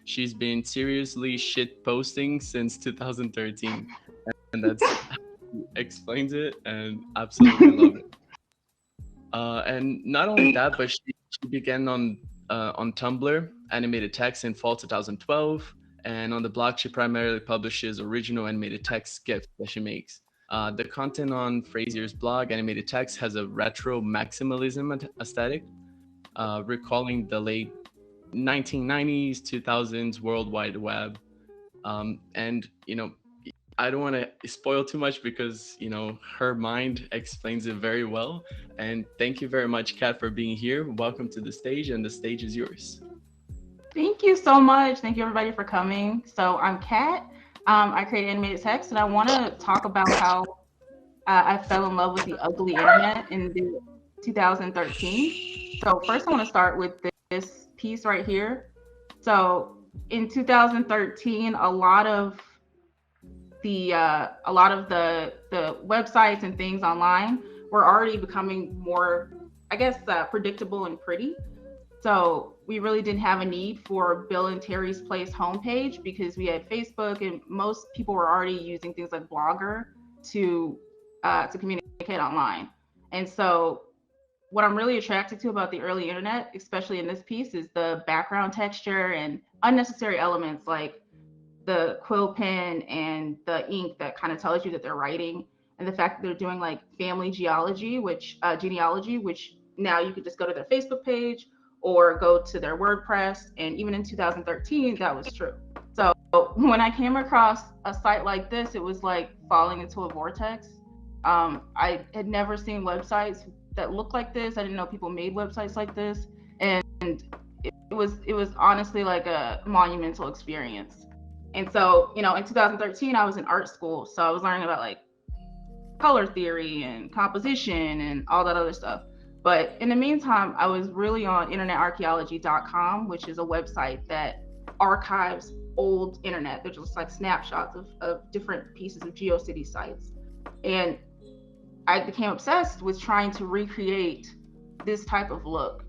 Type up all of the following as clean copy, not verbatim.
She's been seriously shit posting since 2013, and that's explains it, and absolutely love it. And not only that, but she began on Tumblr, animated text in fall 2012, and on the blog she primarily publishes original animated text GIFs that she makes. The content on Frazier's blog, animated text, has a retro maximalism aesthetic, recalling the late 1990s, 2000s World Wide Web. And I don't want to spoil too much because her mind explains it very well. And thank you very much, Kat, for being here. Welcome to the stage, and the stage is yours. Thank you so much. Thank you everybody for coming. So I'm Kat. I create animated text, and I want to talk about how I fell in love with the ugly internet in 2013. So first, I want to start with this piece right here. So in 2013, a lot of the websites and things online were already becoming more, I guess, predictable and pretty. So we really didn't have a need for Bill and Terry's Place homepage because we had Facebook, and most people were already using things like Blogger to communicate online. And so what I'm really attracted to about the early internet, especially in this piece, is the background texture and unnecessary elements like the quill pen and the ink that kind of tells you that they're writing, and the fact that they're doing like family genealogy, which now you could just go to their Facebook page or go to their WordPress. And even in 2013, that was true. So when I came across a site like this, it was like falling into a vortex. I had never seen websites that looked like this. I didn't know people made websites like this. And it was honestly like a monumental experience. And so, in 2013, I was in art school. So I was learning about like color theory and composition and all that other stuff. But in the meantime, I was really on internetarchaeology.com, which is a website that archives old internet. They're just like snapshots of different pieces of GeoCity sites. And I became obsessed with trying to recreate this type of look.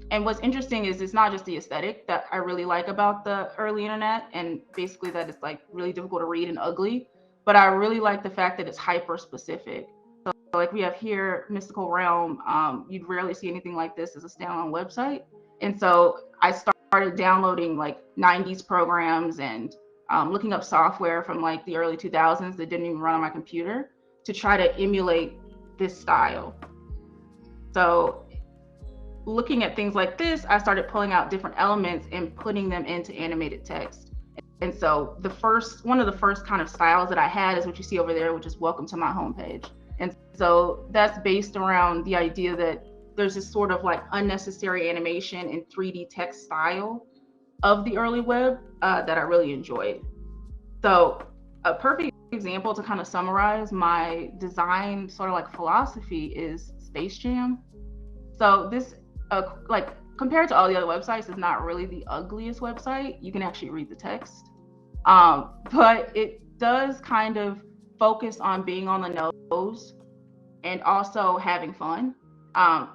And what's interesting is it's not just the aesthetic that I really like about the early internet, and basically that it's like really difficult to read and ugly, but I really like the fact that it's hyper specific. So like we have here, Mystical Realm, you'd rarely see anything like this as a standalone website. And so I started downloading like 90s programs and looking up software from like the early 2000s that didn't even run on my computer to try to emulate this style. So looking at things like this, I started pulling out different elements and putting them into animated text. And so one of the first kind of styles that I had is what you see over there, which is welcome to my homepage. And so that's based around the idea that there's this sort of like unnecessary animation and 3D text style of the early web that I really enjoyed. So a perfect example to kind of summarize my design sort of like philosophy is Space Jam. So this, like compared to all the other websites, is not really the ugliest website. You can actually read the text, but it does kind of focus on being on the nose and also having fun.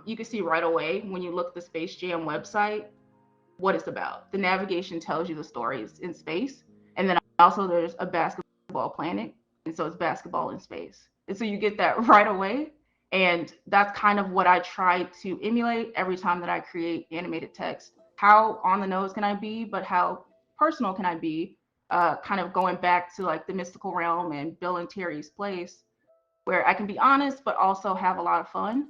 You can see right away when you look at the Space Jam website what it's about. The navigation tells you the stories in space, and then also there's a basketball planet, and so it's basketball in space. And so you get that right away. And that's kind of what I try to emulate every time that I create animated text. How on the nose can I be, but how personal can I be? Kind of going back to like the Mystical Realm and Bill and Terry's Place, where I can be honest, but also have a lot of fun.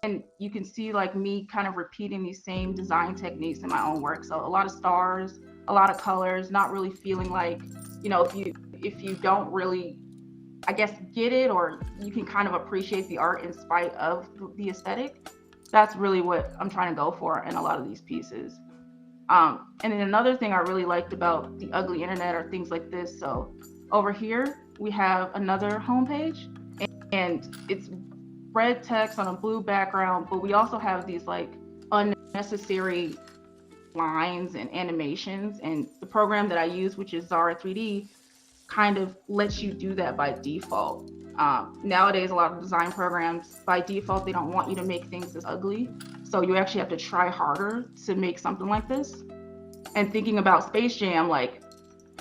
And you can see like me kind of repeating these same design techniques in my own work. So a lot of stars, a lot of colors, not really feeling like, if you don't really, I guess, get it, or you can kind of appreciate the art in spite of the aesthetic. That's really what I'm trying to go for in a lot of these pieces. And then another thing I really liked about the ugly internet are things like this. So over here, we have another homepage, and it's red text on a blue background, but we also have these like unnecessary lines and animations. And the program that I use, which is Zara 3D, kind of lets you do that by default. Nowadays, a lot of design programs, by default, they don't want you to make things this ugly. So you actually have to try harder to make something like this. And thinking about Space Jam, like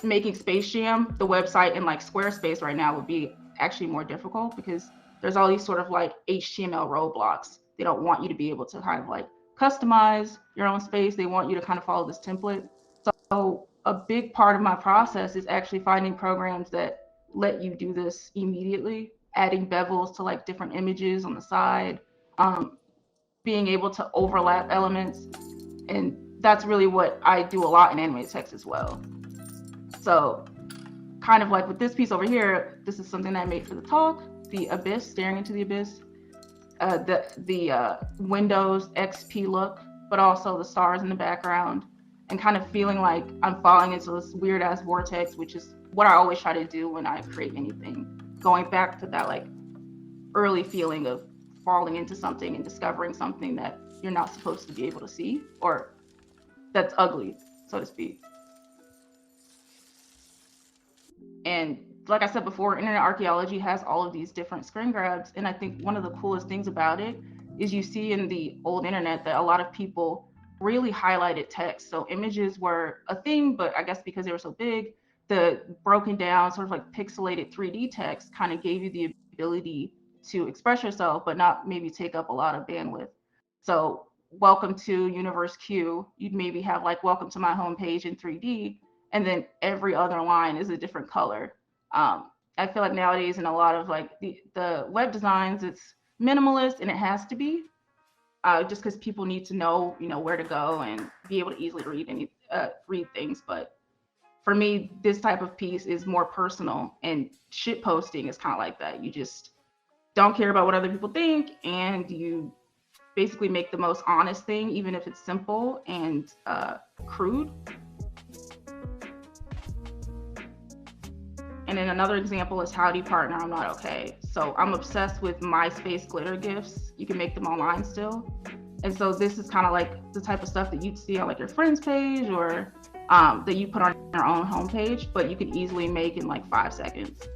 making Space Jam the website in like Squarespace right now would be actually more difficult because there's all these sort of like HTML roadblocks. They don't want you to be able to kind of like customize your own space. They want you to kind of follow this template. So a big part of my process is actually finding programs that let you do this immediately, adding bevels to like different images on the side, um, being able to overlap elements. And that's really what I do a lot in animated text as well. So kind of like with this piece over here, this is something that I made for the talk, the abyss, staring into the abyss, the Windows XP look, but also the stars in the background, and kind of feeling like I'm falling into this weird ass vortex, which is what I always try to do when I create anything. Going back to that like early feeling of falling into something and discovering something that you're not supposed to be able to see, or that's ugly, so to speak. And like I said before, internet archaeology has all of these different screen grabs. And I think one of the coolest things about it is you see in the old internet that a lot of people really highlighted text. So images were a thing, but I guess because they were so big, the broken down, sort of like pixelated 3D text kind of gave you the ability to express yourself, but not maybe take up a lot of bandwidth. So, welcome to Universe Q, you'd maybe have like, welcome to my homepage in 3D, and then every other line is a different color. I feel like nowadays in a lot of like the web designs, it's minimalist and it has to be, just because people need to know, where to go and be able to easily read things. But for me, this type of piece is more personal, and shit posting is kind of like that. You just don't care about what other people think, and you basically make the most honest thing, even if it's simple and crude. And then another example is Howdy Partner, I'm Not Okay. So I'm obsessed with MySpace glitter gifs. You can make them online still. And so this is kind of like the type of stuff that you'd see on like your friend's page, or that you put on your own homepage, but you can easily make in like 5 seconds.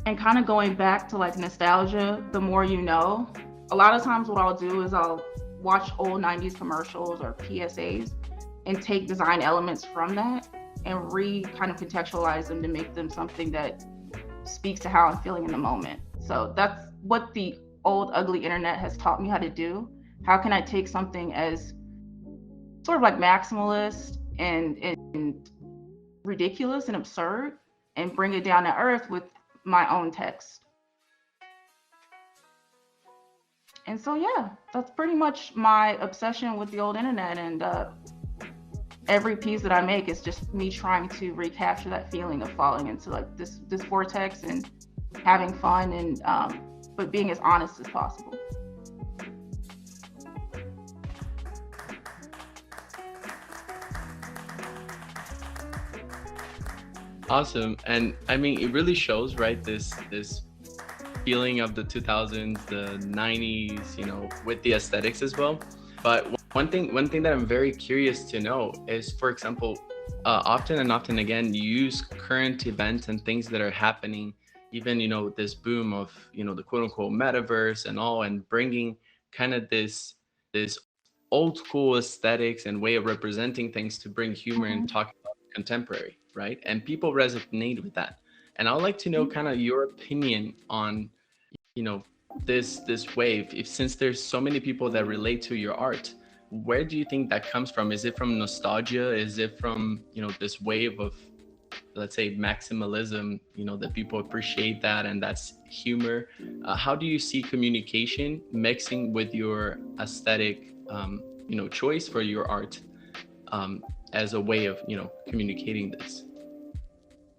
And kind of going back to like nostalgia, the more you know, a lot of times what I'll do is I'll watch old 90s commercials or PSAs and take design elements from that and kind of contextualize them to make them something that speaks to how I'm feeling in the moment. So that's what the old ugly internet has taught me how to do. How can I take something as sort of like maximalist and ridiculous and absurd and bring it down to earth with my own text? And so yeah, that's pretty much my obsession with the old internet. And every piece that I make is just me trying to recapture that feeling of falling into like this vortex and having fun, and but being as honest as possible. Awesome. And I mean, it really shows, right? This feeling of the 2000s, the 90s, with the aesthetics as well. But one thing that I'm very curious to know is, for example, often and often again, you use current events and things that are happening, even this boom of the quote unquote metaverse and all, and bringing kind of this old school aesthetics and way of representing things to bring humor Mm-hmm. and talk about contemporary, right? And people resonate with that. And I would like to know kind of your opinion on you know this wave, if since there's so many people that relate to your art, where do you think that comes from? Is it from nostalgia? Is it from this wave of, let's say, maximalism, that people appreciate that and that's humor? How do you see communication mixing with your aesthetic choice for your art, as a way of communicating this?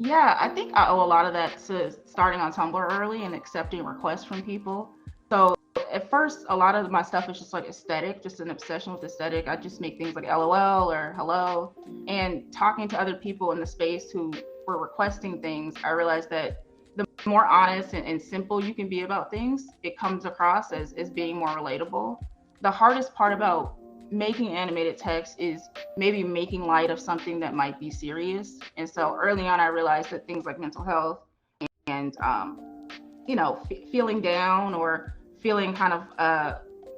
Yeah, I think I owe a lot of that to starting on Tumblr early and accepting requests from people. So at first, a lot of my stuff is just like aesthetic, just an obsession with aesthetic. I just make things like LOL or hello. And talking to other people in the space who were requesting things, I realized that the more honest and simple you can be about things, it comes across as being more relatable. The hardest part about making animated text is maybe making light of something that might be serious. And so early on, I realized that things like mental health and feeling down or feeling kind of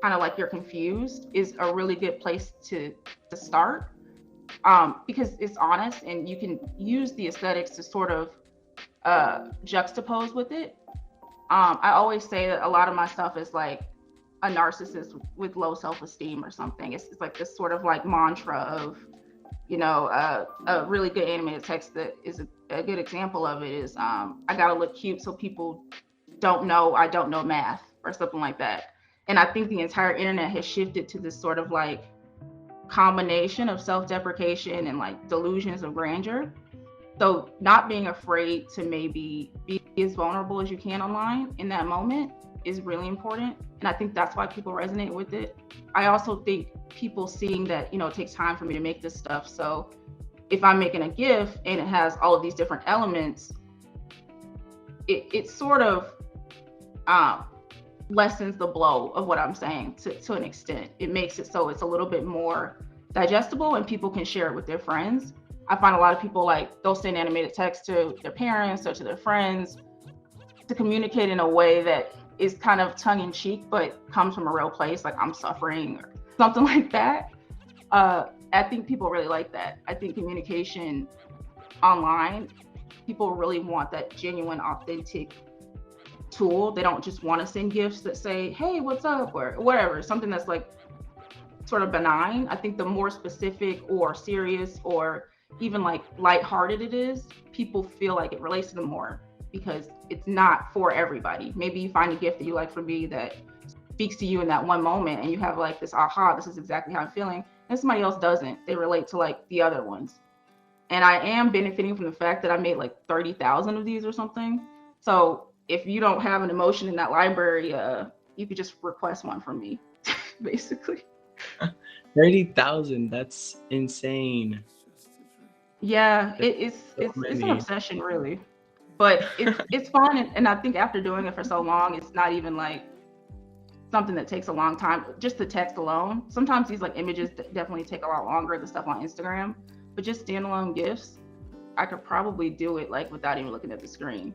like you're confused is a really good place to start, because it's honest and you can use the aesthetics to sort of juxtapose with it. I always say that a lot of my stuff is like a narcissist with low self-esteem or something. It's like this sort of like mantra of, a really good animated text that is a good example of it is, I gotta look cute so people don't know I don't know math or something like that. And I think the entire internet has shifted to this sort of like combination of self-deprecation and like delusions of grandeur. So not being afraid to maybe be as vulnerable as you can online in that moment is really important. And I think that's why people resonate with it. I also think people seeing that, it takes time for me to make this stuff. So if I'm making a GIF and it has all of these different elements, it sort of lessens the blow of what I'm saying to an extent. It makes it so it's a little bit more digestible and people can share it with their friends. I find a lot of people like they'll send animated text to their parents or to their friends to communicate in a way that is kind of tongue-in-cheek but comes from a real place, like I'm suffering or something like that. I think people really like that. I think communication online, people really want that genuine, authentic tool. They don't just want to send gifts that say, hey, what's up, or whatever, something that's like sort of benign. I think the more specific or serious or even like lighthearted it is, people feel like it relates to them more because it's not for everybody. Maybe you find a gift that you like from me that speaks to you in that one moment and you have like this aha, this is exactly how I'm feeling, and somebody else doesn't. They relate to like the other ones. And I am benefiting from the fact that I made like 30,000 of these or something. So if you don't have an emotion in that library, you could just request one from me, basically. 30,000, that's insane. Yeah, it's an obsession, really. But it's fun, and I think after doing it for so long, it's not even like something that takes a long time. Just the text alone. Sometimes these like images definitely take a lot longer, the stuff on Instagram. But just standalone GIFs, I could probably do it like without even looking at the screen.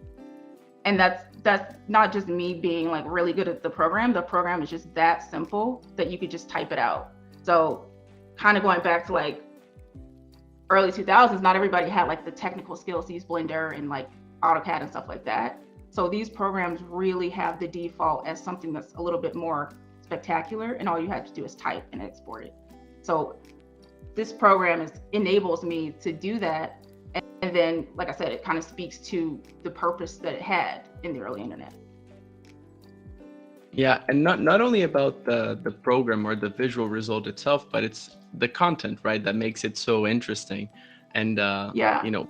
And that's not just me being like really good at the program. The program is just that simple that you could just type it out. So kind of going back to like early 2000s, not everybody had like the technical skills to use Blender and like AutoCAD and stuff like that. So these programs really have the default as something that's a little bit more spectacular, and all you have to do is type and export it. So this program enables me to do that. And then, like I said, it kind of speaks to the purpose that it had in the early internet. Yeah, and not only about the program or the visual result itself, but it's the content, right, that makes it so interesting. And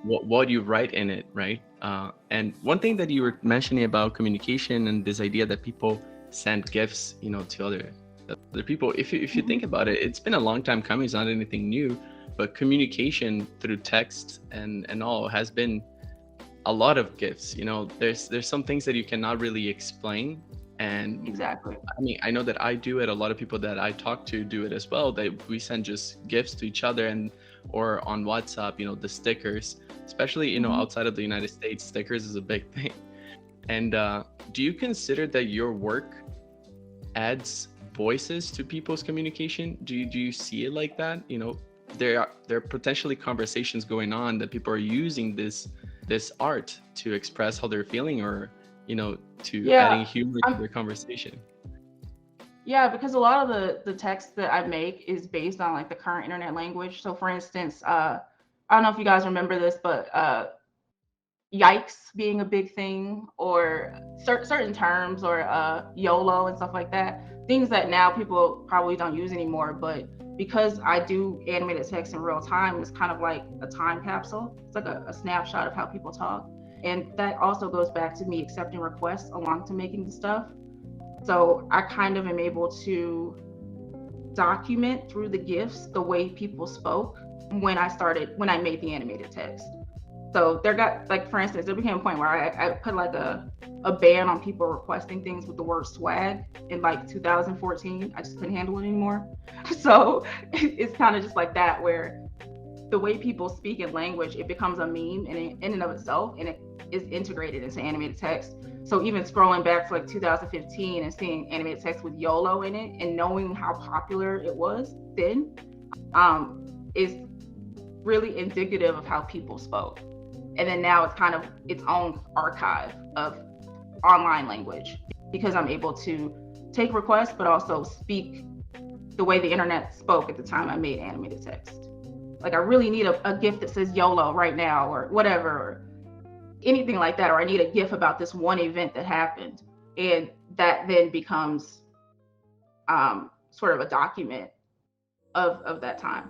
what you write in it, right? And one thing that you were mentioning about communication and this idea that people send gifts, to other people. If you think about it, it's been a long time coming. It's not anything new, but communication through text and all has been a lot of gifts. There's some things that you cannot really explain. And exactly. I mean, I know that I do it. A lot of people that I talk to do it as well. That we send just gifts to each other or on WhatsApp, the stickers, especially, outside of the United States, stickers is a big thing. And do you consider that your work adds voices to people's communication? Do you see it like that? There are potentially conversations going on that people are using this art to express how they're feeling, or adding humor to their conversation. Yeah, because a lot of the text that I make is based on like the current internet language. So for instance, I don't know if you guys remember this, but yikes being a big thing, or certain terms, or YOLO and stuff like that. Things that now people probably don't use anymore, but because I do animated text in real time, it's kind of like a time capsule. It's like a snapshot of how people talk. And that also goes back to me accepting requests along to making the stuff. So I kind of am able to document through the GIFs the way people spoke when I made the animated text. So for instance, there became a point where I put like a ban on people requesting things with the word swag in like 2014. I just couldn't handle it anymore. So it's kind of just like that, where the way people speak in language, it becomes a meme in and of itself, and it is integrated into animated text. So even scrolling back to like 2015 and seeing animated text with YOLO in it and knowing how popular it was then, is really indicative of how people spoke. And then now it's kind of its own archive of online language because I'm able to take requests but also speak the way the internet spoke at the time I made animated text. Like I really need a GIF that says YOLO right now or whatever, or anything like that, or I need a GIF about this one event that happened. And that then becomes sort of a document of that time.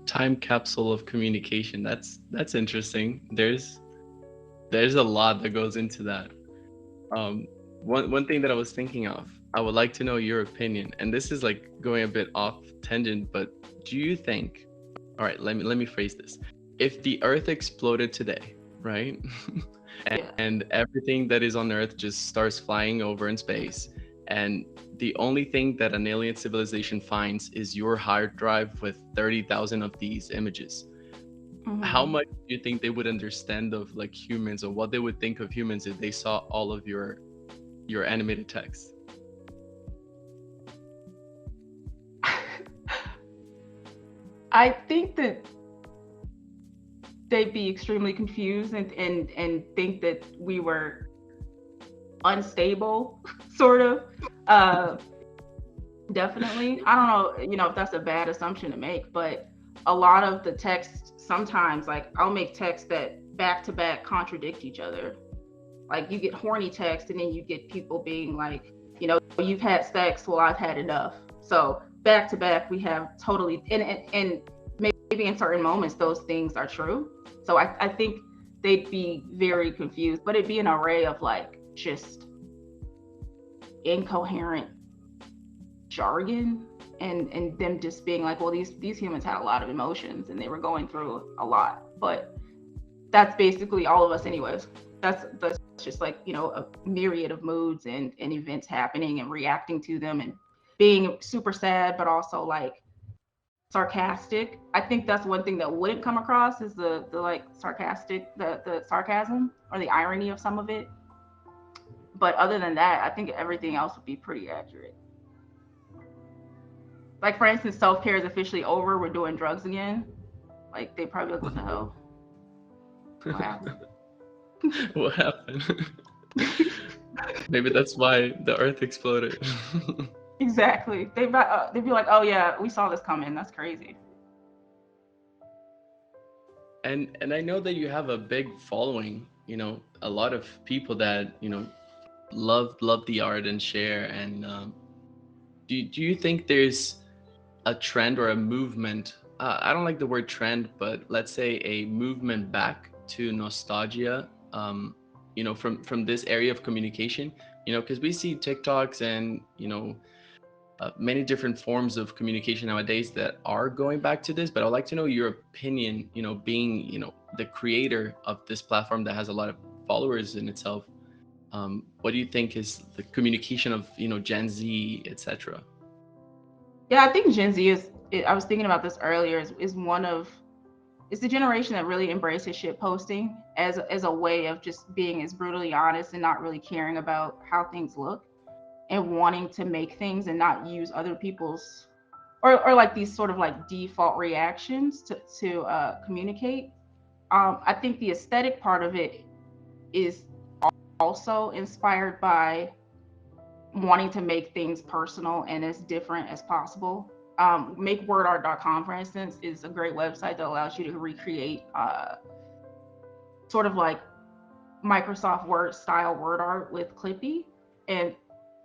Time capsule of communication. That's interesting. There's a lot that goes into that. One thing that I was thinking of, I would like to know your opinion, and this is like going a bit off tangent, but do you think, all right, let me phrase this. If the Earth exploded today, right? And everything that is on Earth just starts flying over in space, and the only thing that an alien civilization finds is your hard drive with 30,000 of these images. How much do you think they would understand of like humans, or what they would think of humans if they saw all of your animated text? I think that they'd be extremely confused and think that we were unstable, sort of. Definitely. I don't know, if that's a bad assumption to make, but a lot of the text sometimes, like I'll make texts that back to back contradict each other. Like you get horny text and then you get people being like, you've had sex, well, I've had enough. So back to back, we have totally, and maybe in certain moments, those things are true. So I think they'd be very confused, but it'd be an array of like just incoherent jargon and them just being like, well, these humans had a lot of emotions and they were going through a lot. But that's basically all of us anyways. That's just like, a myriad of moods and events happening and reacting to them and being super sad, but also like sarcastic. I think that's one thing that wouldn't come across is the like sarcastic, the sarcasm or the irony of some of it. But other than that, I think everything else would be pretty accurate. Like for instance, self-care is officially over. We're doing drugs again. Like they probably like, what the hell? What happened? What happened? Maybe that's why the Earth exploded. Exactly. They'd be like, oh yeah, we saw this coming. That's crazy. And I know that you have a big following. A lot of people that love the art and share. And do you think there's a trend or a movement? I don't like the word trend, but let's say a movement back to nostalgia. From this area of communication. Because we see TikToks and many different forms of communication nowadays that are going back to this. But I'd like to know your opinion. Being the creator of this platform that has a lot of followers in itself. What do you think is the communication of Gen Z, etc.? Yeah, I think Gen Z I was thinking about this earlier. It's the generation that really embraces shit posting as a way of just being as brutally honest and not really caring about how things look and wanting to make things and not use other people's or like these sort of like default reactions to communicate. I think the aesthetic part of it is also inspired by wanting to make things personal and as different as possible. MakeWordArt.com, for instance, is a great website that allows you to recreate sort of like Microsoft Word style word art with Clippy, and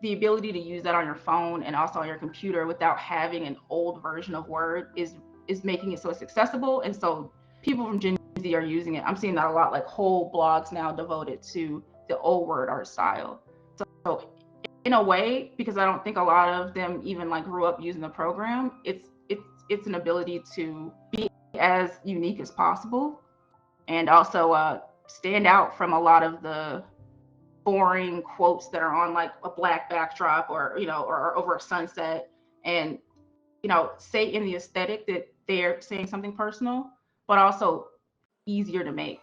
the ability to use that on your phone and also on your computer without having an old version of Word is making it so it's accessible. And so people from Gen Z are using it. I'm seeing that a lot, like whole blogs now devoted to the old word art style. So in a way, because I don't think a lot of them even like grew up using the program, it's an ability to be as unique as possible and also stand out from a lot of the boring quotes that are on like a black backdrop or or over a sunset, and say in the aesthetic that they're saying something personal but also easier to make.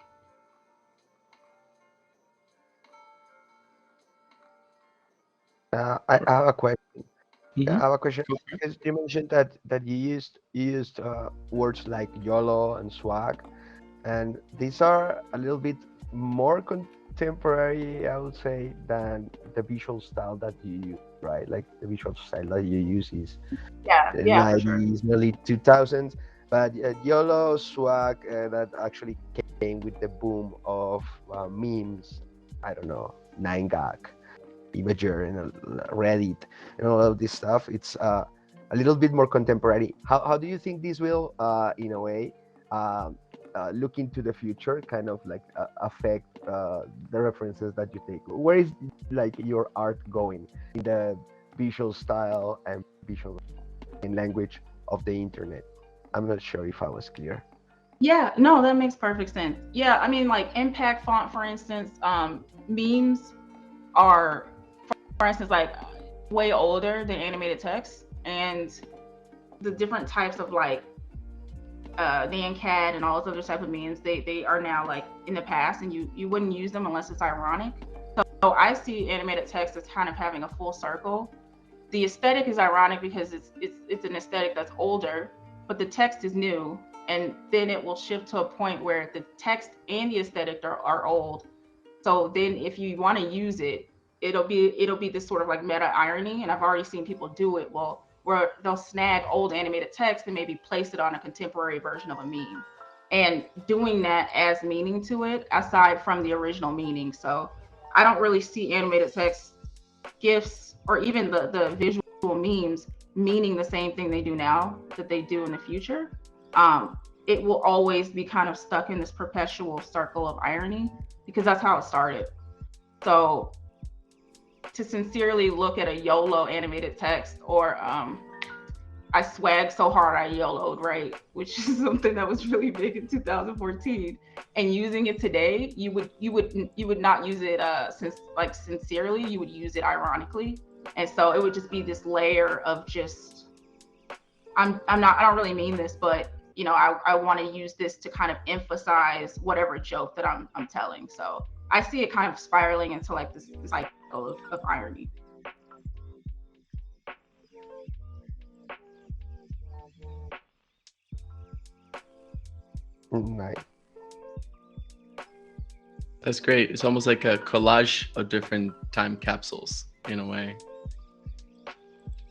I have a question. I Mm-hmm. have a question Go for it. because you mentioned that you used words like YOLO and swag, and these are a little bit more contemporary, I would say, than the visual style that you use, right? Like the visual style that you use is Yeah, the yeah, for sure. 90s, early 2000s, but YOLO swag that actually came with the boom of memes. I don't know, 9gag, Imager, and Reddit, and all of this stuff. It's a little bit more contemporary. How do you think this will, in a way, um, look into the future, kind of like affect the references that you take? Where is like your art going in the visual style and visual in language of the internet? I'm not sure if I was clear. Yeah, no, that makes perfect sense. Yeah, I mean, like impact font, for instance, memes are, for instance, like way older than animated text, and the different types of like Dan cat and all those other type of memes, they are now like in the past, and you wouldn't use them unless it's ironic. So I see animated text as kind of having a full circle. The aesthetic is ironic because it's an aesthetic that's older, but the text is new, and then it will shift to a point where the text and the aesthetic are old. So then if you want to use it, it'll be this sort of like meta irony, and I've already seen people do it. Well, where they'll snag old animated text and maybe place it on a contemporary version of a meme, and doing that adds meaning to it aside from the original meaning. So I don't really see animated text, gifs, or even the visual memes meaning the same thing they do now that they do in the future. Um, it will always be kind of stuck in this perpetual circle of irony because that's how it started. So to sincerely look at a YOLO animated text, or I swag so hard I YOLO'd, right? Which is something that was really big in 2014. And using it today, you would not use it since like sincerely, you would use it ironically. And so it would just be this layer of just, I don't really mean this, but I want to use this to kind of emphasize whatever joke that I'm telling. So I see it kind of spiraling into like this cycle of irony. Nice. That's great. It's almost like a collage of different time capsules in a way.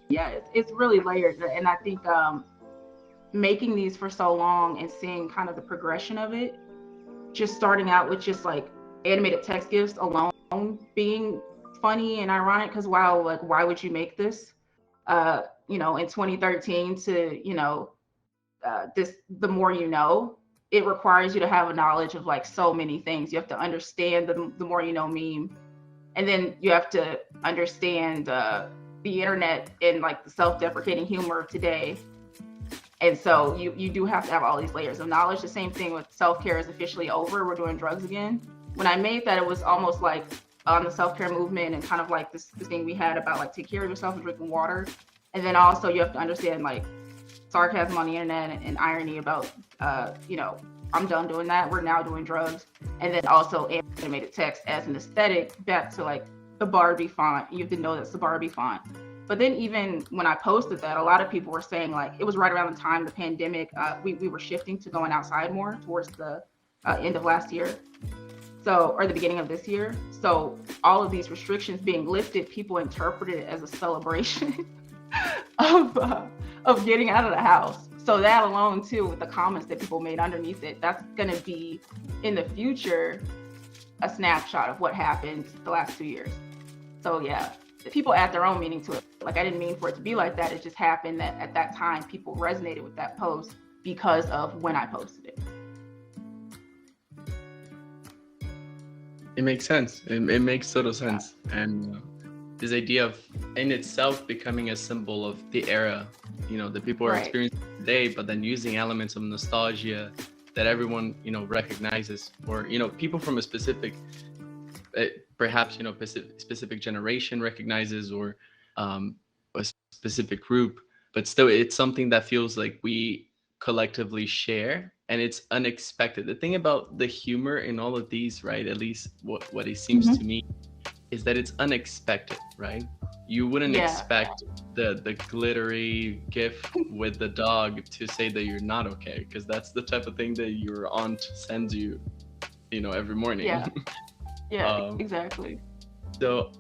Yeah, it's really layered, and I think making these for so long and seeing kind of the progression of it, just starting out with just like animated text gifs alone being funny and ironic, because wow, like why would you make this in 2013 to this, the more you know, it requires you to have a knowledge of like so many things. You have to understand the more you know meme, and then you have to understand the internet and like the self-deprecating humor of today. And so you do have to have all these layers of knowledge. The same thing with self-care is officially over, we're doing drugs again. When I made that, it was almost like on the self-care movement, and kind of like this thing we had about like take care of yourself and drinking water. And then also you have to understand like sarcasm on the internet and irony about I'm done doing that, we're now doing drugs. And then also animated text as an aesthetic, back to like the Barbie font. You have to know that's the Barbie font. But then even when I posted that, a lot of people were saying like it was right around the time the pandemic, we were shifting to going outside more towards the end of last year, so, or the beginning of this year. So all of these restrictions being lifted, people interpreted it as a celebration of getting out of the house. So that alone too, with the comments that people made underneath it, that's going to be in the future a snapshot of what happened the last 2 years. So yeah, people add their own meaning to it. Like I didn't mean for it to be like that. It just happened that at that time people resonated with that post because of when I posted it. It makes sense. It makes total sense. And this idea of in itself becoming a symbol of the era, that people are Right. experiencing today, but then using elements of nostalgia that everyone, recognizes, or, people from a specific, perhaps, specific generation recognizes, or a specific group, but still it's something that feels like we collectively share, and it's unexpected. The thing about the humor in all of these, right, at least what it seems Mm-hmm. to me, is that it's unexpected, right? You wouldn't Yeah. expect the glittery gif with the dog to say that you're not okay, because that's the type of thing that your aunt sends you, every morning. Yeah. Yeah, Um, exactly. so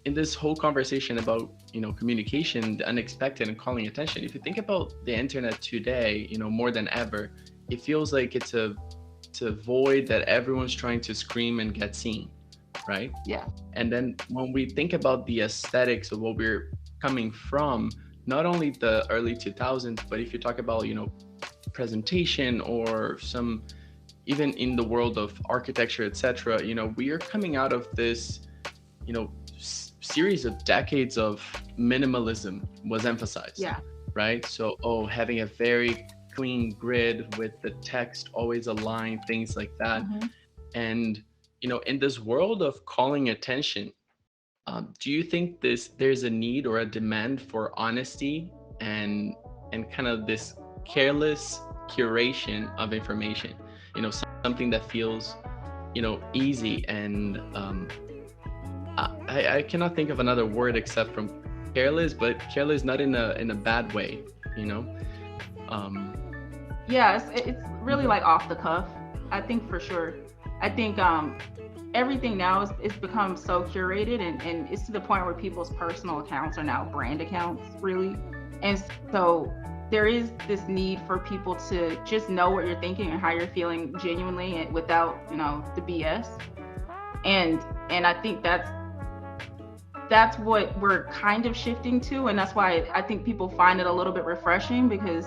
in this whole conversation about communication, the unexpected, and calling attention, if you think about the internet today, more than ever, it feels like it's a void that everyone's trying to scream and get seen, right? Yeah. And then when we think about the aesthetics of what we're coming from, not only the early 2000s, but if you talk about presentation, or some, even in the world of architecture, etc., we are coming out of this series of decades of minimalism was emphasized. Yeah. Right? So, having a very clean grid with the text always aligned, things like that. Mhm. And in this world of calling attention, do you think there's a need or a demand for honesty and kind of this careless curation of information? Something that feels easy, and I cannot think of another word except from careless, but careless not in a bad way, um Yeah, it's really like off the cuff. I think for sure. I think everything now is become so curated, and it's to the point where people's personal accounts are now brand accounts, really. And so there is this need for people to just know what you're thinking and how you're feeling genuinely, and without the BS. And I think that's what we're kind of shifting to, and that's why I think people find it a little bit refreshing, because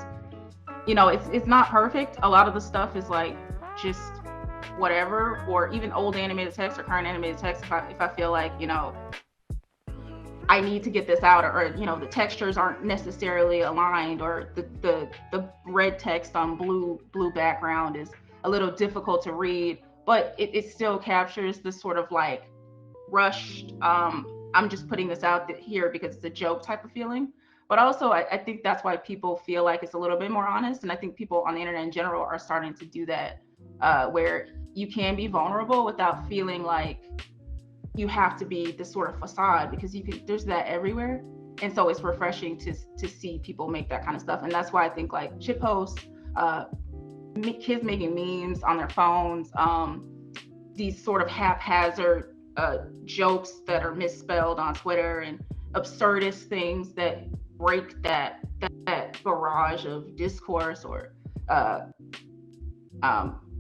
it's not perfect. A lot of the stuff is like just whatever, or even old animated text or current animated text. If I feel like I need to get this out, or the textures aren't necessarily aligned, or the red text on blue background is a little difficult to read, but it still captures this sort of like rushed, I'm just putting this out here because it's a joke type of feeling. But also I think that's why people feel like it's a little bit more honest, and I think people on the internet in general are starting to do that, where you can be vulnerable without feeling like you have to be this sort of facade, because there's that everywhere. And so it's refreshing to see people make that kind of stuff. And that's why I think like shitposts, kids making memes on their phones, these sort of haphazard jokes that are misspelled on Twitter, and absurdist things that break that barrage of discourse, or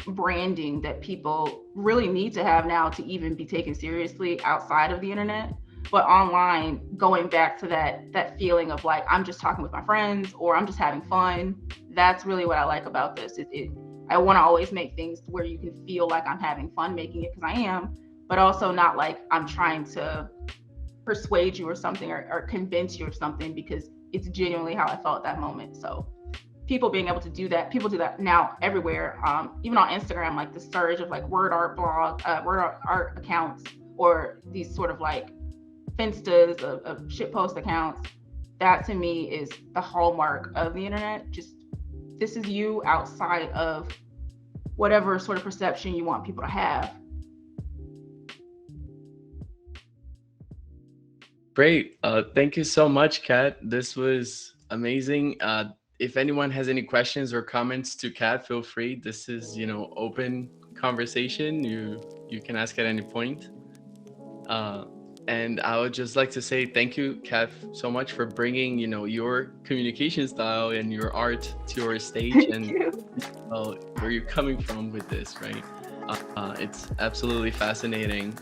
branding that people really need to have now to even be taken seriously outside of the internet. But online, going back to that feeling of like, I'm just talking with my friends, or I'm just having fun. That's really what I like about this. I want to always make things where you can feel like I'm having fun making it, because I am, but also not like I'm trying to persuade you or something, or convince you of something, because it's genuinely how I felt at that moment. So people being able to do that, people do that now everywhere, even on Instagram, like the surge of like word art accounts, or these sort of like finstas of shitpost accounts. That to me is the hallmark of the internet. Just, this is you outside of whatever sort of perception you want people to have. Great. Thank you so much, Kat. This was amazing. If anyone has any questions or comments to Kat, feel free. This is, open conversation. You can ask at any point. And I would just like to say thank you, Kat, so much for bringing, your communication style and your art to our stage, and where you're coming from with this, right? It's absolutely fascinating.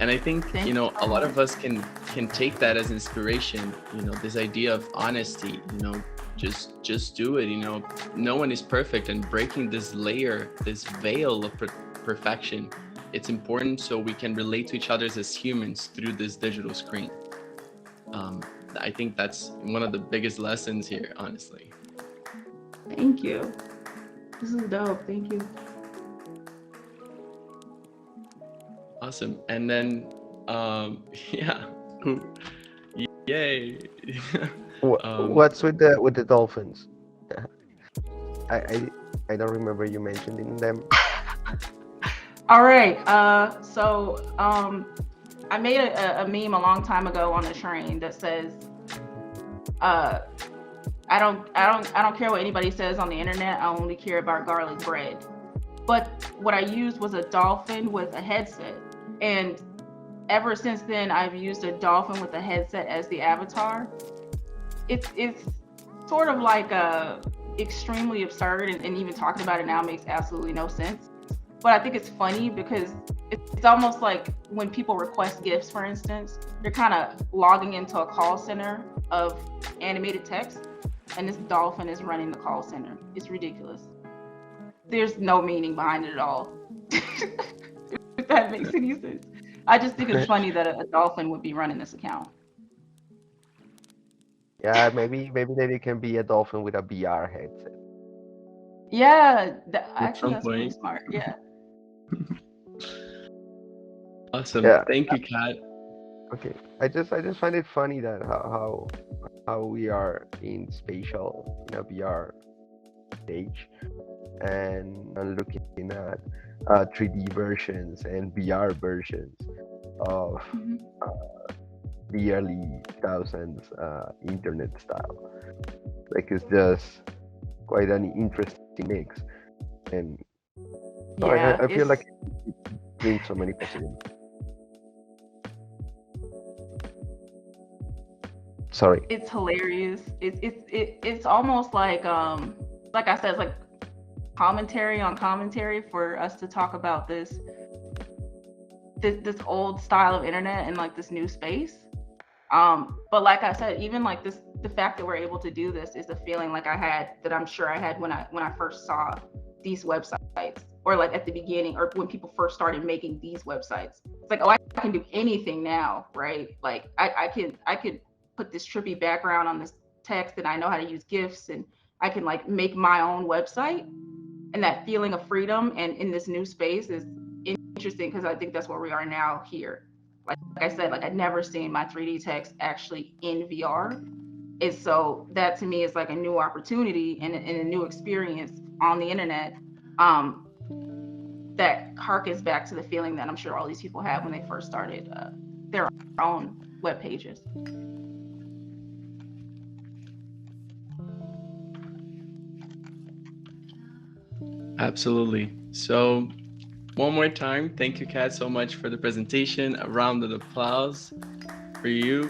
And I think, a lot of us can take that as inspiration, this idea of honesty, just do it, no one is perfect, and breaking this layer, this veil of perfection, it's important so we can relate to each other as humans through this digital screen. I think that's one of the biggest lessons here, honestly. Thank you. This is dope. Thank you. Awesome. And then, yeah, yay. What's with the dolphins? I don't remember you mentioning them. All right. So I made a meme a long time ago on the train that says, I don't care what anybody says on the internet. I only care about garlic bread. But what I used was a dolphin with a headset, and ever since then I've used a dolphin with a headset as the avatar. It's sort of like extremely absurd, and even talking about it now makes absolutely no sense. But I think it's funny because it's almost like when people request gifts, for instance, they're kind of logging into a call center of animated text, and this dolphin is running the call center. It's ridiculous. There's no meaning behind it at all. If that makes any sense. I just think it's funny that a dolphin would be running this account. Yeah, maybe then it can be a dolphin with a VR headset. Yeah, At actually some that's really point. smart. Yeah. Awesome. Yeah. Thank you, Kat. Okay. I just find it funny that how we are in spatial in a VR stage, and looking at 3D versions and VR versions of Mhm. the early 2000s internet style. Like it's just quite an interesting mix, and Yeah, I feel like it brings so many possibilities. Sorry. it's hilarious. It's almost like I said, it's like commentary on commentary for us to talk about this old style of internet and like this new space. But like I said, even like this, the fact that we're able to do this is a feeling like I had, that I'm sure I had when I first saw these websites, or like at the beginning, or when people first started making these websites. It's like, oh, I can do anything now, right? Like I could put this trippy background on this text, and I know how to use GIFs, and I can like make my own website. And that feeling of freedom and in this new space is interesting, because I think that's where we are now here. Like I said, like I'd never seen my 3D text actually in VR. And so that to me is like a new opportunity and a new experience on the internet, um, that harkens back to the feeling that I'm sure all these people had when they first started their own web pages. Absolutely. So, one more time, thank you, Kat, so much for the presentation. A round of applause for you.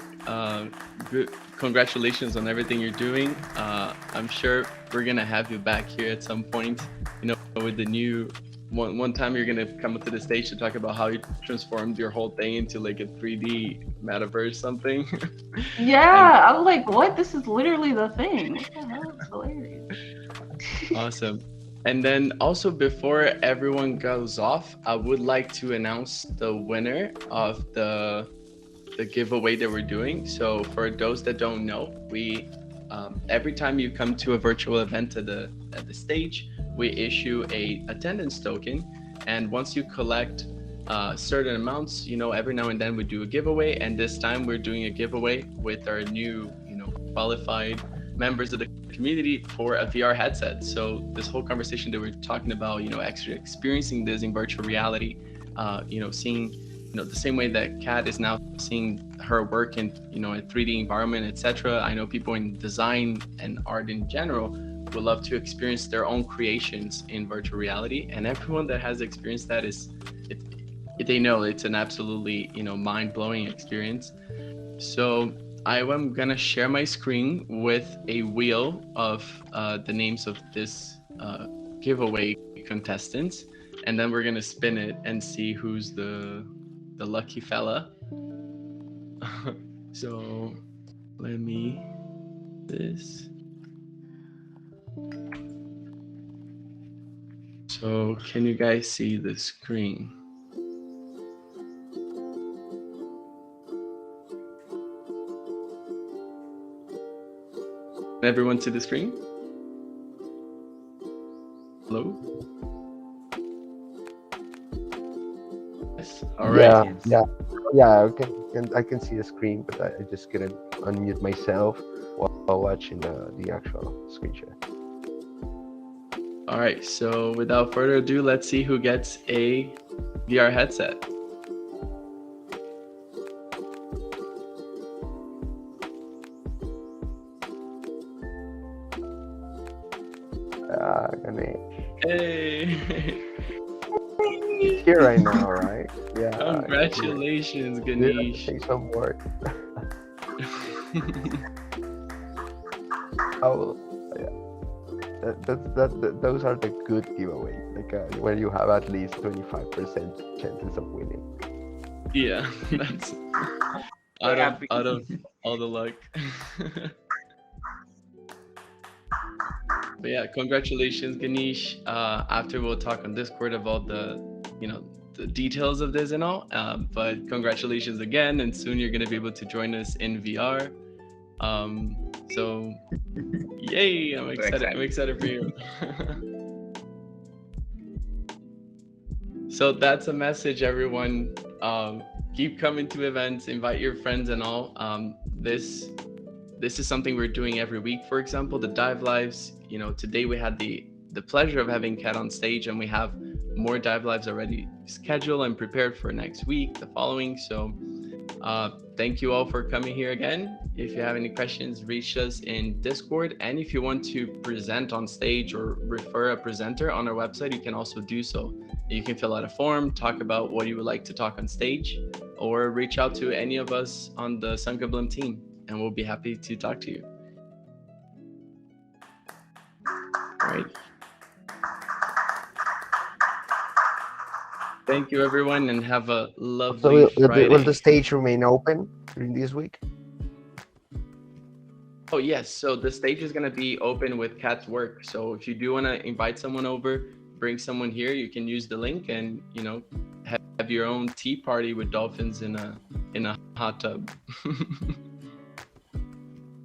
Good, congratulations on everything you're doing. I'm sure we're gonna have you back here at some point. You know, with the new one time you're gonna come up to the stage to talk about how you transformed your whole thing into like a 3D metaverse something. Yeah, I was like, what? This is literally the thing. What the hell? It's hilarious. Awesome. And then also, before everyone goes off, I would like to announce the winner of the giveaway that we're doing. So for those that don't know, we every time you come to a virtual event at the stage, we issue a attendance token, and once you collect certain amounts, you know, every now and then we do a giveaway, and this time we're doing a giveaway with our new, you know, qualified members of the community for a VR headset. So this whole conversation that we're talking about, you know, actually experiencing this in virtual reality, you know, seeing, you know, the same way that Kat is now seeing her work in, you know, a 3D environment, etc. I know people in design and art in general would love to experience their own creations in virtual reality, and everyone that has experienced that they know it's an absolutely, you know, mind-blowing experience. So I am gonna share my screen with a wheel of the names of this giveaway contestants, and then we're gonna spin it and see who's the lucky fella. So let me this. So can you guys see the screen? Everyone see the screen? Hello? Yes. All right. Yeah. I can see the screen, but I just couldn't unmute myself while watching the actual screen share. All right. So without further ado, let's see who gets a VR headset. Ganesh. Hey. He's here right now, right? Yeah. Congratulations, Yeah, Ganesh. say some word. Oh, yeah. Those are the good giveaways. Like where you have at least 25% chances of winning. Yeah, that's out of all the luck. But yeah, congratulations, Ganesh. After we'll talk on Discord about the details of this and all. But congratulations again, and soon you're gonna be able to join us in VR. So yay! I'm excited. I'm excited for you. So that's a message, everyone. Keep coming to events, invite your friends and all. This is something we're doing every week. For example, the dive lives. Today we had the pleasure of having Kat on stage, and we have more dive lives already scheduled and prepared for next week, the following. So thank you all for coming here again. If you have any questions, reach us in Discord. And if you want to present on stage or refer a presenter on our website, you can also do so. You can fill out a form, talk about what you would like to talk on stage, or reach out to any of us on the Sunken Blimp team, and we'll be happy to talk to you. All right. Thank you, everyone, and have a lovely Friday. Will the stage remain open during this week? Oh, yes. So the stage is going to be open with Kat's work. So if you do want to invite someone over, bring someone here, you can use the link and, have your own tea party with dolphins in a hot tub.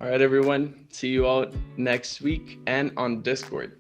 All right, everyone. See you all next week and on Discord.